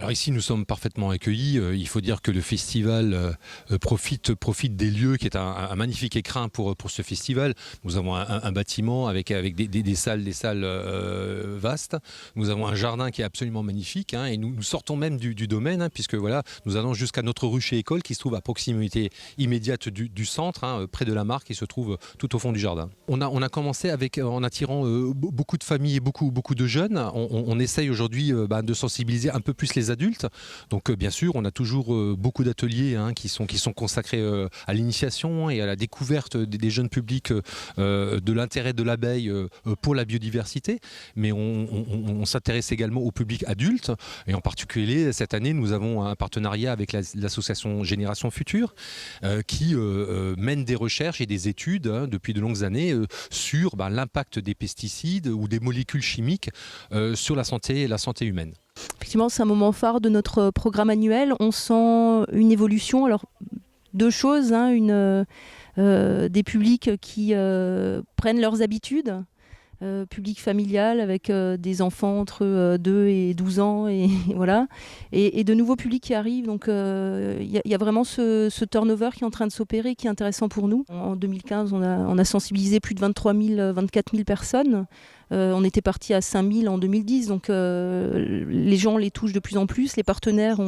Alors ici, nous sommes parfaitement accueillis. Il faut dire que le festival profite des lieux, qui est un magnifique écrin pour ce festival. Nous avons un bâtiment avec des salles vastes. Nous avons un jardin qui est absolument magnifique, hein, et nous sortons même du domaine, hein, puisque voilà, nous allons jusqu'à notre rucher école qui se trouve à proximité immédiate du centre, hein, près de la mare qui se trouve tout au fond du jardin. On a commencé en attirant beaucoup de familles et beaucoup de jeunes. On essaye aujourd'hui de sensibiliser un peu plus les adultes. Donc bien sûr, on a toujours beaucoup d'ateliers, hein, qui sont consacrés à l'initiation et à la découverte des jeunes publics de l'intérêt de l'abeille pour la biodiversité. Mais on s'intéresse également au public adulte, et en particulier cette année, nous avons un partenariat avec l'association Génération Future qui mène des recherches et des études, hein, depuis de longues années sur l'impact des pesticides ou des molécules chimiques sur la santé humaine. Effectivement, c'est un moment phare de notre programme annuel. On sent une évolution. Alors, deux choses, hein, des publics qui prennent leurs habitudes, public familial avec des enfants entre 2 et 12 ans, et voilà, et de nouveaux publics qui arrivent. Donc il y a vraiment ce turnover qui est en train de s'opérer, qui est intéressant pour nous. En 2015, on a sensibilisé plus de 24 000 personnes. On était parti à 5 000 en 2010, donc les gens les touchent de plus en plus. Les partenaires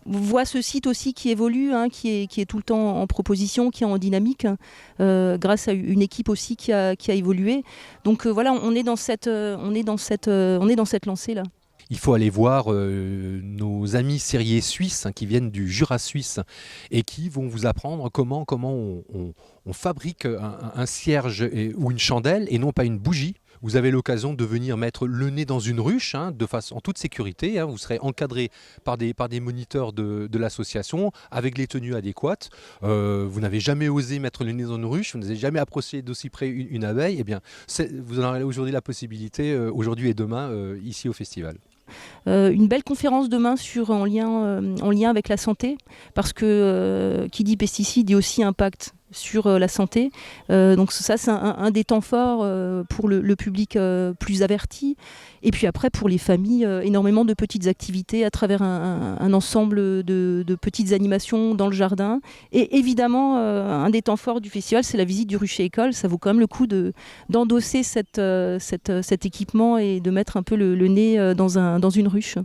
voient ce site aussi qui évolue, hein, qui est tout le temps en proposition, qui est en dynamique, grâce à une équipe aussi qui a évolué. Donc voilà, on est dans cette lancée-là. Il faut aller voir nos amis serriers suisses, hein, qui viennent du Jura suisse et qui vont vous apprendre comment on fabrique un cierge ou une chandelle et non pas une bougie. Vous avez l'occasion de venir mettre le nez dans une ruche, hein, en toute sécurité, hein. Vous serez encadré par des moniteurs de l'association avec les tenues adéquates. Vous n'avez jamais osé mettre le nez dans une ruche, vous n'avez jamais approché d'aussi près une abeille. Eh bien, vous en avez aujourd'hui la possibilité, aujourd'hui et demain, ici au festival. Une belle conférence demain en lien avec la santé, parce que qui dit pesticides dit aussi impact sur la santé. Donc ça, c'est un des temps forts pour le public plus averti. Et puis après, pour les familles, énormément de petites activités à travers un ensemble de petites animations dans le jardin. Et évidemment, un des temps forts du festival, c'est la visite du rucher école. Ça vaut quand même le coup d'endosser cet équipement et de mettre un peu le nez dans une ruche.